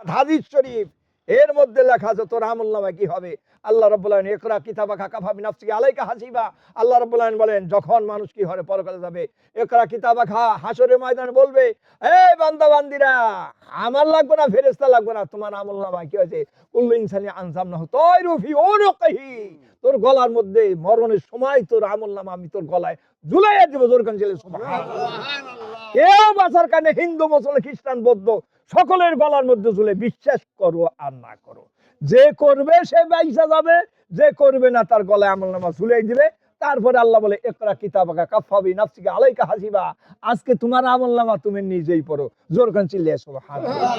হাদিস শরীফ, এর মধ্যে লেখা আছে তোর আমলনামায় কি হবে। আল্লাহ রাব্বুল আলামিন ইকরা কিতাবাকা কাফা বিনাফসিকা আলাইকা হাসিবা। আল্লাহ রাব্বুল আলামিন বলেন যখন মানুষ কি হবে পরকালে যাবে, ইকরা কিতাবাকা, হাসরের ময়দানে বলবে এই বান্দা বান্দিরা, আমার লাগবে না, ফেরেশতা লাগবে না, তোমার আমলনামায় কি হয়েছে, কুল্লু ইনসানি আনজামনাহু তায়রু ফি উনুকিহি, তোর গলার মধ্যে মরণের সময় তোর আমলনামা আমি তোর গলায় ঝুলাইয়া দেব। জোর করে সুবহানাল্লাহ। কেউ বাঁচার কারণে হিন্দু মুসলমান খ্রিস্টান বৌদ্ধ সকলের গলার মধ্যে ঝুলে, বিশ্বাস করো আর না করো, যে করবে সে বাইসা যাবে, যে করবে না তার গলায় আমলনামা ঝুলাই দিবে। তারপরে আল্লাহ বলে ইকরা কিতাবাকা কাফা বিনাফসিকা আলাইকা হাসিবা, আজকে তোমার আমলনামা তুমি নিজেই পড়ো। জোর করে চিল্লিয়ে সুবহানাল্লাহ।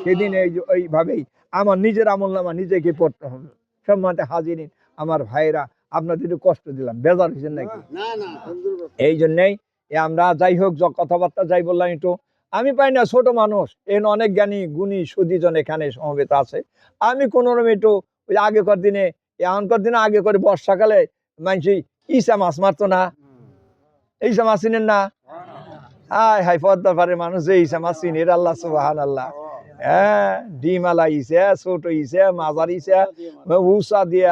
সেদিন এইভাবেই আমার নিজের আমলনামা নিজেকে পড়তে হবে। সম্মানিত হাজিরিন, আমার ভাইরা, আপনাদের একটু কষ্ট দিলাম, বেজার হয়েছেন নাকি? এই জন্যই আমরা যাই হোক কথাবার্তা যাই বললাম একটু, আমি পাই না ছোট মানুষ, এন অনেক জ্ঞানী গুণী সুদীজন এখানে সমবেত আছে। আমি কোন রকম একটু ওই আগেকার দিনে, এখনকার দিনে আগে করে বর্ষাকালে মানুষ ইসা মাছ মারতো না, ইসা মাছ চিনেন না? হাই হাই পদ্মার পারে মানুষ যে ইসা মাছ চিনে, আল্লাহ সুবহানাল্লাহ। হ্যাঁ, ডিম আলা ইসে, ছোট ইসে, মাজার ইসে, উষা দিয়া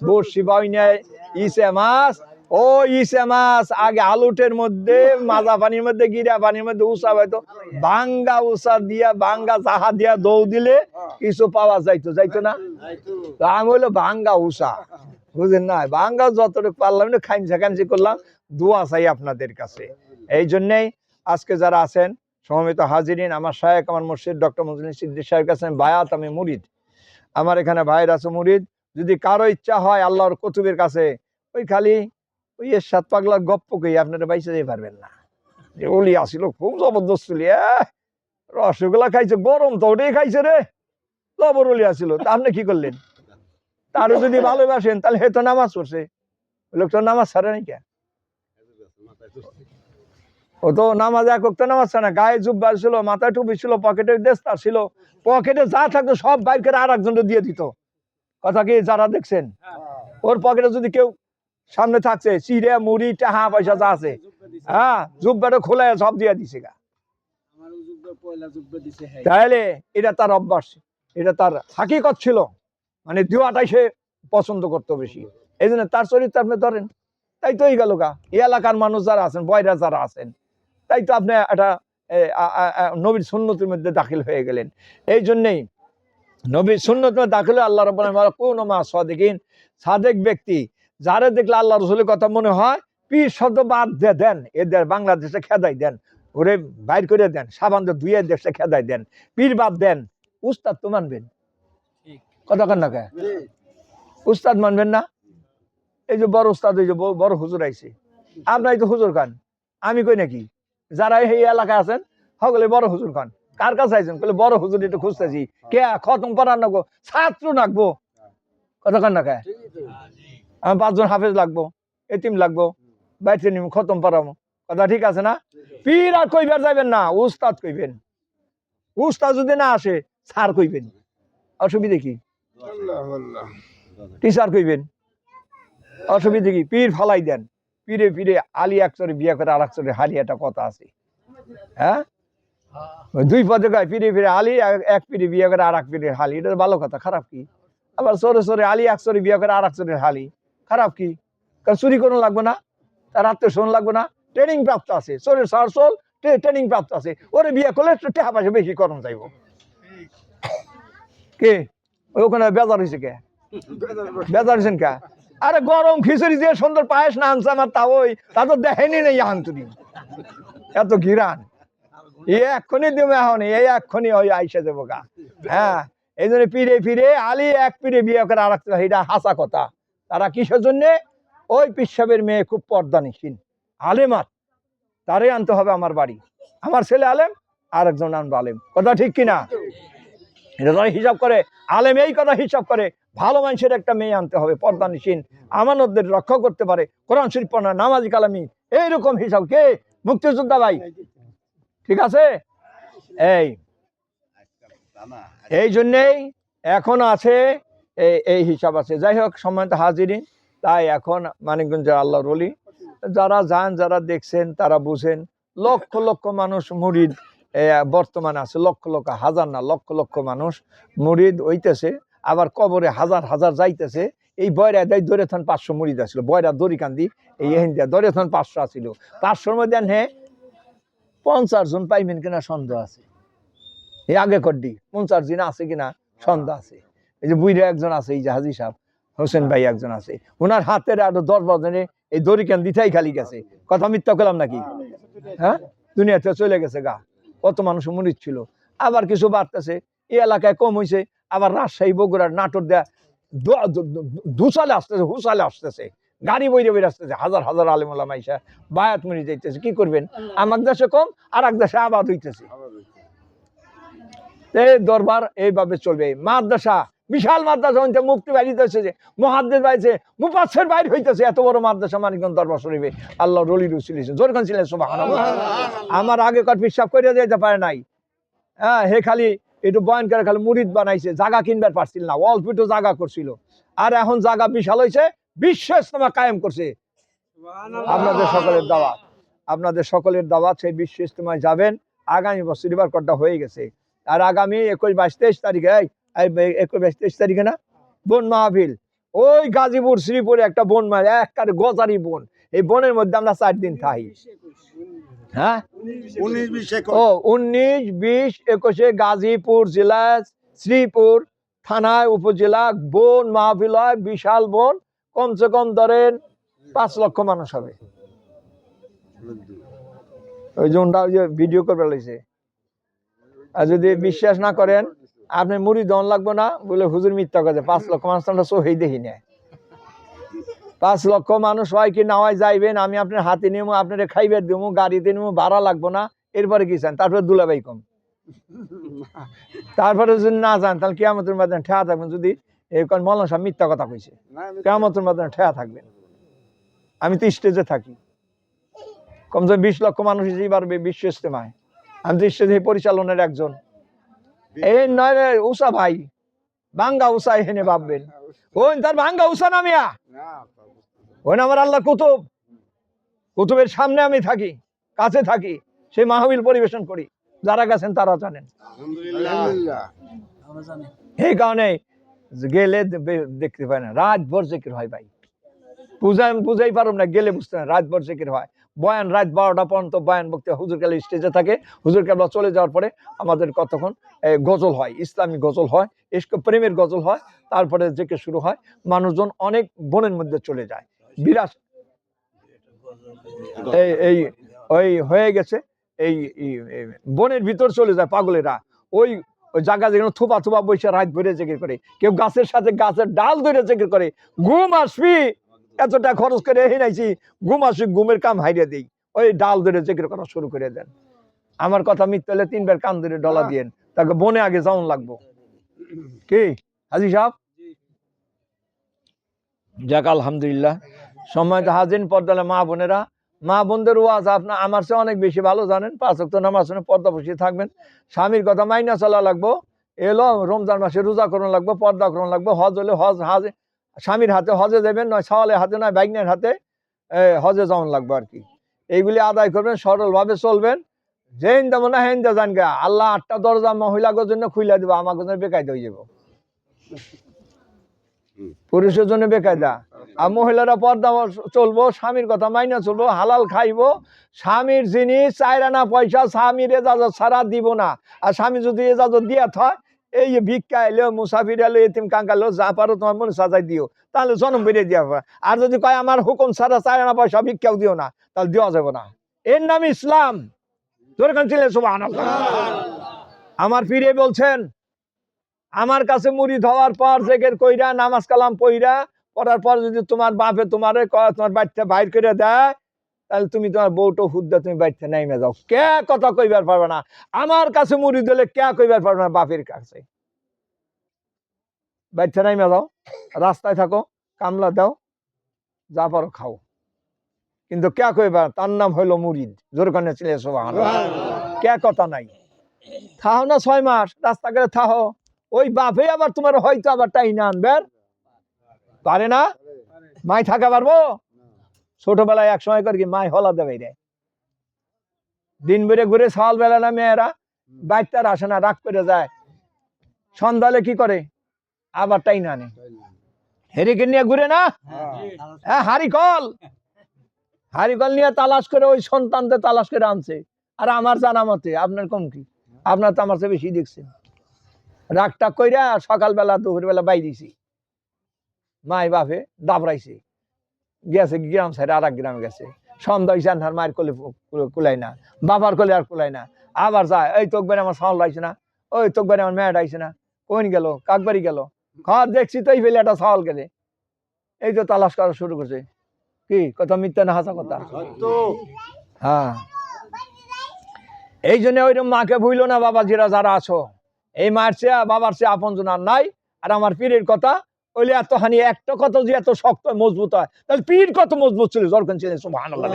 বর্ষি বাইনায় ইসে মাছ। ও ইসে মাছ আগে আলুটের মধ্যে, মাজা পানির মধ্যে, গিরা পানির মধ্যে উষা হয়তো বাঙ্গা উষা দিয়া, বাঙ্গা জাহা দিয়া দৌ দিলে কিছু পাওয়া যাইতো না? আমি হইলো বাঙ্গা উষা, বুঝলেন না? বাঙ্গা যতটুকু পারলাম না খাইমছি করলাম, দোয়া চাই আপনাদের কাছে। এই জন্যেই আজকে যারা আছেন সমবেত হাজিরিন, আমার শায়েখ, আমার মুর্শিদ ডক্টর মজলিস সিদ্দিক সাহেবের কাছে বায়াত, আমি মুরিদ, আমার এখানে ভাইয়ের আছে মুরিদ। যদি কারো ইচ্ছা হয় আল্লাহর কুতুবের কাছে, ওই খালি ওই এরশাদ পাগলার গপ্প কই আপনারা বাইসে যেতে পারবেন না। যে ওলি আসিল খুব জবরদস্ত, রসগোল্লা খাইছে, গরম তো ওটাই খাইছে রে, লবর ওলি আসিল। তা আপনি কি করলেন? তারও যদি ভালোবাসেন তাহলে হে তো নামাজ পড়ছে, লোকটা নামাজ ছাড়ে নাই কে? ও তো নামাজ এক ওয়াক্ত নামাজ ছাড়ে না, গায়ে জুব্বা ছিল, মাথায় টুপি ছিল, পকেটে দেস্তার ছিল, পকেটে যা থাকতো সব বাইর করে আর একজনকে দিয়ে দিত। কথা কি যারা দেখছেন? ওর পকেটে যদি কেউ সামনে থাকছে, চিড়ে মুড়ি টাহা পয়সা যা আছে, হ্যাঁ, জুব্বাটা খোলা সব দিয়ে দিছে গা। তাহলে এটা তার অভ্যাস, এটা তার হাকিকত ছিল, মানে দেওয়াটাই সে পছন্দ করতো বেশি। এই জন্য তার চরিত্র আপনি ধরেন, তাই তো এই গেল গা। এই এলাকার মানুষ যারা আছেন, বয়রা যারা আছেন, তাই তো আপনি একটা নবীর সুন্নতের মধ্যে দাখিল হয়ে গেলেন। এই জন্যেই নবীর সুন্নতের মধ্যে দাখিল আল্লাহ রাব্বুল আলামিন কোন মা সাদিকিন, সাদেক ব্যক্তি যারা দেখলে আল্লাহ রসুলের কথা মনে হয়, পীর শব্দ বাদ দেন, এদের বাংলাদেশে খেদাই দেন, ওরে বাইর করে দেন, সাবান ধুয়ে দেশে খেদাই দেন, পীর বাদ দেন, উস্তাদ তো মানবেন। কথা কান না কে? উস্তাদ মানবেন না? এই যে বড় উস্তাদ, এই যে বড় হুজুর আইছে, আপনার এই তো হুজুর খান, আমি কই নাকি? যারা এই এলাকায় আছেন সকলে বড় হুজুর খান। কার কাছে আইছেন? বলে বড় হুজুর একটু খুঁজতেছি। কে খতম পড়ার নাকবো, ছাত্র নাকবো। কথা কান না কে? আমি 5 জন হাফেজ লাগবো, এতিম লাগবো, বাইরে নিম, খতম পড়াবো। কথা ঠিক আছে না? পীর আর কইবার যাবেন না, উস্তাদ কইবেন। উস্তাদ যদি না আসে স্যার কইবেন, অসুবিধা কি? টিচার কইবেন, অসুবিধা কি? পীর ফালাই দেন, পীরে পীরে আলী একচরে বিয়ে করে আর একচরে হালি, একটা কথা আছে। হ্যাঁ, দুই পদে গায়ে পীরে ফিরে আলী, এক পীরে বিয়ে করে আর এক পীরের হালি, এটা ভালো কথা, খারাপ কি? আবার সরে সরে আলী একচরে বিয়ে করে আর একচরের হালি, খারাপ কি? কারণ চুরি করুন লাগবে না, তার আত্মীয় শোন লাগবে না, ট্রেনিং প্রাপ্ত আছে, চোরের সারসল ট্রেনিং প্রাপ্ত আছে, ওরে বিয়ে করলে টাকা পয়সা বেশি করণ যাইব। কে ওখানে বেজার হয়েছে? কে বেজার হয়েছেন কে? আরে গরম খিচুড়ি দিয়ে সুন্দর পায়েস না আনছে আমার, তা ওই তা তো দেখেনি নেই আন্তরি, এত ঘিরান এক্ষুনি দেবে, এখন এই এক্ষুনি ওই আইসা দেবো গা। হ্যাঁ, এই জন্য পীরে ফিরে আলী এক পীরে বিয়ে করে আর একটা, এটা হাসা কথা। তারা কিসের জন্যে? ওই পিসাবের মেয়ে খুব পর্দানিসীন, আলেমাত, তারে আনতে হবে আমার বাড়ি, আমার ছেলে আলেম, আর একজন আনবো আলেম। কথা ঠিক কিনা? এটা তারা হিসাব করে, আলেম এই কথা হিসাব করে, ভালো মানুষের একটা মেয়ে আনতে হবে, পর্দানিসীন, আমানতদের রক্ষা করতে পারে, কোরআন শরীফ পড়া, নামাজি কালামি, এইরকম হিসাব। কে? মুক্তিযোদ্ধা ভাই, ঠিক আছে? এই জন্যেই এখন আছে, এই হিসাব আছে। যাই হোক সম্মানিত হাজিরিন, তাই এখন মানিকগঞ্জের আল্লাহর ওলি যারা যান, যারা দেখছেন তারা বুঝেন, লক্ষ লক্ষ মানুষ মুরিদ বর্তমানে আছে লক্ষ লক্ষ, হাজার না লক্ষ লক্ষ মানুষ মুরিদ হইতেছে, আবার কবরে হাজার হাজার যাইতেছে। এই বয়রা দেয় ধরে থান 500 মুরিদ আসছিল, বয়রা দড়ি কান্দি এই হিন্দিয়া ধরে থান 500 আসছিল। 500-র মধ্যে হ্যাঁ 50 জন পাইবেন কিনা সন্দেহ আছে। এই আগে করডি 50 জন আছে কিনা সন্দেহ আছে। এই যে বুইরা একজন আছে, এই যে হাজি সাহেব হোসেন ভাই একজন আছে, ওনার হাতের আরো 10-12 জনে এই দড়ি কান দিতেই খালি গেছে। কথা মিথ্যা করলাম নাকি? হ্যাঁ, দুনিয়াতে চলে গেছে গা। কত মানুষ মুরিদ ছিল। আবার কিছু বাড়তেছে, এই এলাকায় কম হয়েছে। আবার রাজশাহী, বগুড়ার, নাটোর দেয়া দুসালে আসতেছে, হুসালে আসতেছে, গাড়ি বইরে বইরে আসতেছে, হাজার হাজার আলেম ওলামা আইসা বায়াত মুড়ি যাইতেছে। কি করবেন? আমার দেশে কম, আর এক দেশে আবাদ হইতেছে। এই দরবার এইভাবে চলবে। মাদ্রাসা, বিশাল মাদ্রাসা, মুফতি বাইরে হয়েছে, যে মুহাদ্দিস বাইরে, মুফাসসির বাইরে হইতেছে। এত বড় মাদ্রাসা মানিকগঞ্জ দরবার শরীফে আল্লাহ রলি রসুল জোরখান ছিলেন সুবহানাল্লাহ। আমার আগে কার পিসাব করে যেতে পারে নাই। হ্যাঁ, হে খালি একটু বয়ান করে খালি মুরিদ বানাইছে, জায়গা কিনবার পারছিল না, অল্প একটু জায়গা করছিল। আর এখন জায়গা বিশাল হয়েছে, বিশ্ব ইজতেমা কায়েম করছে। আপনাদের সকলের দাওয়াত, আপনাদের সকলের দাওয়াত, সেই বিশ্ব ইজতেমায় যাবেন। আগামী বছর এবার কটা হয়ে গেছে, আর আগামী 21, 22, 23 তারিখে, 21, 22, 23 তারিখে না বন মাহফিল, ওই গাজীপুর শ্রীপুরে একটা বন মাহফিল, একবারে গজারি বন। এই বনের মধ্যে আমরা 4 দিন থাকি। হ্যাঁ, 19, 20, ও 19, 20, 21 গাজীপুর জেলা শ্রীপুর থানায় উপজেলা বন মাহফিল হয়, বিশাল বন। কমসে কম ধরেন 5 লক্ষ মানুষ হবে। ওই জনটা ওই যে ভিডিও করে লাইছে। আর যদি বিশ্বাস না করেন, আপনি মুড়ি দন লাগবে না বলে হুজুর মিথ্যা কথা। 5 লক্ষ মানুষ আমরা চোখেই দেখি না। 5 লক্ষ মানুষ হয় কি না হয় যাইবেন, আমি আপনার হাতে নিবো, আপনার খাইবার দিব, গাড়িতে নিবো, ভাড়া লাগবো না। এরপরে কি চান? তারপরে দুলাভাই কম। তারপরে যদি না যান, তাহলে কিয়ামতের মাধ্যমে ঠেয়া থাকবেন। যদি মৌলানা সাহেব মিথ্যা কথা কইছে, কিয়ামতের মাধ্যমে ঠেয়া থাকবেন। আমি তো স্টেজে থাকি, কমসে 20 লক্ষ মানুষ হিসেবে পারবে বিশ্ব ইজতেমায়। আমি তো স্টেজে পরিচালনের একজন। এই নয় রে উষা ভাই, ভাঙ্গা উষা এখানে ভাববেন। ওই তার ভাঙ্গা উষা নামিয়া, ওই আমার আল্লাহ কুতুব, কুতুবের সামনে আমি থাকি, কাছে থাকি, সেই মাহফিল পরিবেশন করি। যারা গেছেন তারা জানেন। এই কারণে গেলে দেখতে পায় না, রাত ভর জিকির হয় ভাই। বুঝাই পারো না, গেলে বুঝতে না, রাত ভর জিকির হয়। বয়ান রাত 12টা পর্যন্ত বয়ান বক্তা, হুজুর কালে স্টেজে থাকে। হুজুর কাবলা চলে যাওয়ার পরে আমাদের কতক্ষণ গজল হয়, ইসলামী গজল হয়, ইশক প্রেমের গজল হয়। তারপরে জিকির শুরু হয়। মানুষজন অনেক বনের মধ্যে চলে যায়, বিরাট এই ওই হয়ে গেছে। এই বনের ভিতর চলে যায় পাগলেরা। ওই ওই জায়গা যেখানে থোপা থোপা বসে রাত ভরে জিকির করে, কেউ গাছের সাথে গাছের ডাল ধরে জিকির করে। ঘুম আসবি, এতটা খরচ করে নাইছি, ঘুম আসবি, ঘুমের কাম হাইরে দেই, ওই ডাল ধরে জিকির করা শুরু করে দেন। আমার কথা মিথ্যা হলে 3 বার কান ধরে ডলা দিয়েন, তাকে বনে আগে যাওন লাগবো। কি হাজি সাহেব? যাক আলহামদুলিল্লাহ। সম্মানিত হাজিন, পর্দালে মা বোনেরা, মা বোনদের ওয়াজ আপনার আমার চেয়ে অনেক বেশি ভালো জানেন। 5 ওয়াক্ত নামাজ পর্দা বসিয়ে থাকবেন। স্বামীর কথা মাইনা চলা লাগবো। এলো রমজান মাসে রোজা করুন লাগবো, পর্দা করুন লাগবো। হজ হলে হজ, হাজে স্বামীর হাতে হজে যাবেন, নয় সাওয়ালের হাতে, নয় বাইগনের হাতে হজে যাওয়ান লাগবো আর কি। এইগুলি আদায় করবেন, সরলভাবে চলবেন। যেন তেমন না হেন জান গা, আল্লাহ 8টা দরজা মহিলাদের জন্য খুলে দিব, আমার জন্য বেকায়দা হয়ে যাব। পুরুষের জন্য বেকায়দা, আর মহিলারা পর্দা চলবো, স্বামীর কথা মাইনা চলবো, হালাল খাইবো। স্বামীর জিনিস 4 আনা পয়সা স্বামীর এজাজত ছাড়া দিব না। আর স্বামী যদি এজাজত দিয়া থয়, এই যে ভিক্ষা এলো, মুসাফির এলো, এতিম কাঙ্কালো, যা পারো তোমার মনে সাজাই দিও, তাহলে জন্ম বেড়ে দিয়া। আর যদি কয় আমার হুকুম ছাড়া 4 আনা পয়সা ভিক্ষাও দিও না, তাহলে দেওয়া যাবে না। এর নাম ইসলাম। সুবহানাল্লাহ। আমার পীরে বলছেন, আমার কাছে মুরিদ হওয়ার পর জিকির কইরা, নামাজ কালাম পড়ার পর যদি তোমার বাপে তোমার বাড়িতে বাইর করে দেয়, তাহলে তুমি তোমার বউটো হুদ্দা তুমি বাড়িতে নাইমে যাও। কে কথা কইবার পারবে না। আমার কাছে মুরিদ হলে কে কইবার পারবে না বাপের কাছে। বাড়িতে নাইমে যাও, রাস্তায় থাকো, কামলা দাও, যা পারো খাও, কিন্তু কে কইবার, তার নাম হইলো মুরিদ। জোর কানে ছিল সুবহানাল্লাহ। কে কথা নাই। থাও না 6 মাস রাস্তাঘাটে থাও, ওই বাপে আবার তোমার হয়তো আবার টাইনা আনবেন পারে না। মাই থাকা পারবো? ছোটবেলায় এক সময় করে কি মাই হলা দেবে রে, দিন বেড়ে ঘুরে, সকাল বেলা না মেয়েরা বাইরটা আর আসে না, রাগ করে যায়। সন্ধ্যালে কি করে, আবার টাই না আনে, হেরিকে নিয়ে ঘুরে না, হ্যাঁ হারিকল নিয়ে তালাশ করে ওই সন্তানদের তালাশ করে আনছে। আর আমার জানা মতে আপনার কম কি, আপনার তো আমার চেয়ে বেশি দেখছেন। রাগ টাগ কইরা সকালবেলা দুপুরবেলা বাইরেছি, মাই বাপে দাবড়াইছে, গেছে গ্রাম সাইডে আর এক গ্রামে গেছে। সন্ধ্যা হয়েছে আর মায়ের কোলে কুলাই না, বাবার কোলে আর কুলাই না। আবার যায়, এই তোকবারে আমার সাউল আইছে না, ওই তোকবারে আমার মেয়েটা আইছে না, কোন গেল, কাকবাড়ি গেল, খাওয়া দেখছি তো এই ফেলে একটা সাউল গেলে, এই তো তালাশ করা শুরু করছে। কি কথা মিথ্যা না হাসা কথা? হ্যাঁ, এই জন্য ওইরকম মাকে ভুইল না বাবাজিরা যারা আছো, এই মায়ের চেয়ে বাবার চেয়ে আপন জন আর নাই। আর আমার পীরের কথা ওইলে এত হানি, একটা কথা যে এত শক্ত মজবুত হয়, তাহলে পীর কত মজবুত ছিল, যখন ছিলেন সুবহানাল্লাহ।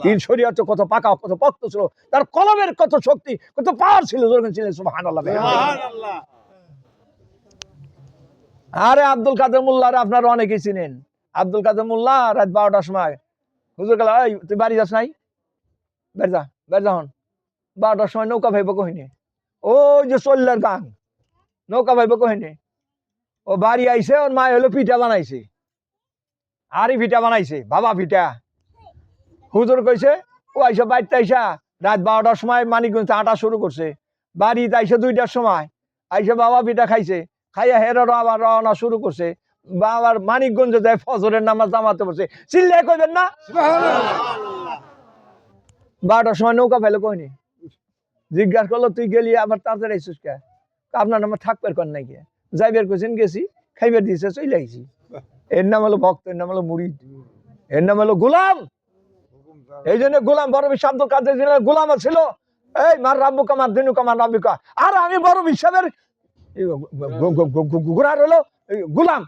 পীর শরীয়ত কত পাকা কত পক্ত ছিল, তার কলমের কত শক্তি কত পাওয়ার ছিল, যখন ছিলেন সুবহানাল্লাহ। আরে আব্দুল কাদের মোল্লা আপনারা অনেকেই চিনেন। আব্দুল কাদের মোল্লা রাত 12টার সময় হুজুর গেল, এই তুই বাড়ি যাস নাই, বের যা হন। 12টার সময় নৌকা ভাইব কহিনে, ওই যে চল্লার গান, নৌকা ভাইব কহিনে। ও বাড়ি আইসে, ওর মায় হলো পিঠা বানাইছে, আরই পিঠা বানাইছে, বাবা পিঠা। হুজুর কইছে, ও আইসা বাড়িতে আইসা রাত 12টার সময় মানিকগঞ্জ আটা শুরু করছে, বাড়িতে আইসে 2টার সময় আইসে বাবা পিঠা খাইছে, খাইয়া হেরো আবার রওনা শুরু করছে। বাবার মানিকগঞ্জে যায় ফজরের নামাজ জামাতে পড়ছে। চিল্লাই কইবেন না? 12টার সময় নৌকা ফেলে কইনি। জিজ্ঞাসা করলো, তুই গেলি আবার তাড়াতাড়ি আইসিস কে? আপনার নামে থাকবের কর নাই কে? যাইবের কইছেন, গেছি, খাইবার দিয়েছে, চলে আইছি। এর নাম হলো ভক্ত, এর নাম হলো মুরিদ, এর নাম হলো গোলাম। এই জন্য গোলাম বড় বিশ্ব আব্দুল কাদের জিলানী গোলাম ছিল। এই মার রাব্বুকা মার দিনুকা মার রাব্বিকা। আর আমি বড় বিশ্বের ঘোড়ার হলো গোলাম,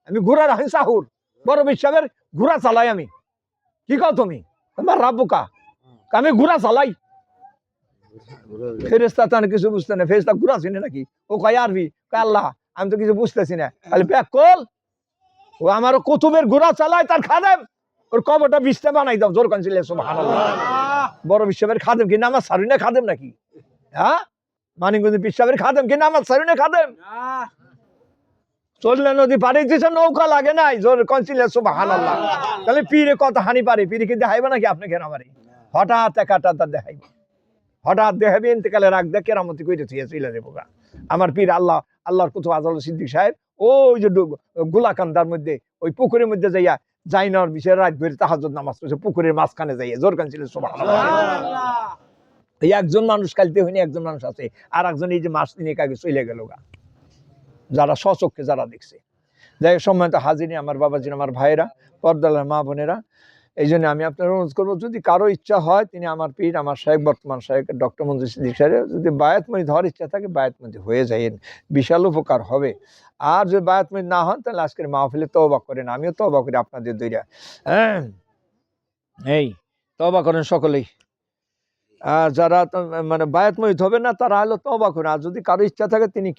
আমি ঘোড়ার হিসাহুর, বড় বিশ্বের ঘোড়া চালাই আমি। কি কও তুমি? মার রাব্বুকা, আমি ঘোড়া চালাই। ফেরেশতা তো কিছু বুঝতে না, ফেরেশতা ঘোড়া চিনে নাকি? ও কয় আরবি, কয় আল্লাহ আমি তো কিছু বুঝতেছি না। তাহলে ব্যাক কল, ও আমার কুতুবের ঘোড়া চালায়, তার খাদেম, ওর কবরটা বিছটা বানাই দাও, জোর কান ছিলে সুবহানাল্লাহ। বড় বিশ্বের খাদেম কি নামাজ ছাড়ি না খাদেম নাকি? হ্যাঁ, মানিকগঞ্জ বিশ্বের খাদেম কি নামাজ ছাড়ি না খাদেম? চললে নদী পাড়ি দিছে, নৌকা লাগে নাই, জোর কান ছিলে সুবহানাল্লাহ। তাহলে পীরে কত হানি পারে, পীরে কি দেখাইবে নাকি আপনি কেন আমারে? হঠাৎ একাটা তার দেখাইবে, হঠাৎ দেখাবে, ইন্তেকালে রাখ দেখ কেরামতি কইতে চলে যাবো। আমার পীর আল্লাহ, আল্লাহর কুতুব আজল সিদ্দিক সাহেব ওই যে গোলাকান্দার মধ্যে ওই পুকুরের মধ্যে যাইয়া যাই না বিষয় রাত ভরে তাহাজ্জুদ নামাজ পড়ছে, পুকুরের মাঝখানে যাইয়া জোর কান ছিল সুবহানাল্লাহ। এই একজন মানুষ কালতে হয়নি, একজন মানুষ আছে, আর একজন এই যে মাস 3 আগে চলে গেল গা, যারা স্বচক্ষে যারা দেখছে। যাই সম্মানিত হাজিরিন, আমার বাবাজিন, আমার ভাইয়েরা, পর্দার মা বোনেরা, এই জন্য আমি আপনার অনুরোধ করবো, যদি কারো ইচ্ছা হয়, তিনি আমার পীর, আমার শায়েখ, বর্তমান শায়েখ ডক্টর মঞ্জুর সিদ্দিক সাহেব, যদি বায়াতমুরিদ হওয়ার ইচ্ছা থাকে বায়াতমুরিদ হয়ে যায়েন, বিশাল উপকার হবে। আর যদি বায়াতমুরিদ না হন, তাহলে আজকের মাহফিলে তওবা করেন, আমিও তওবা করি আপনাদের দুইটা। হ্যাঁ, এই তওবা করেন সকলেই। আর যারা মানে বায়াতমুরিদ হবে না, তারা হলো তওবা করেন। আর যদি কারো ইচ্ছা থাকে, তিনি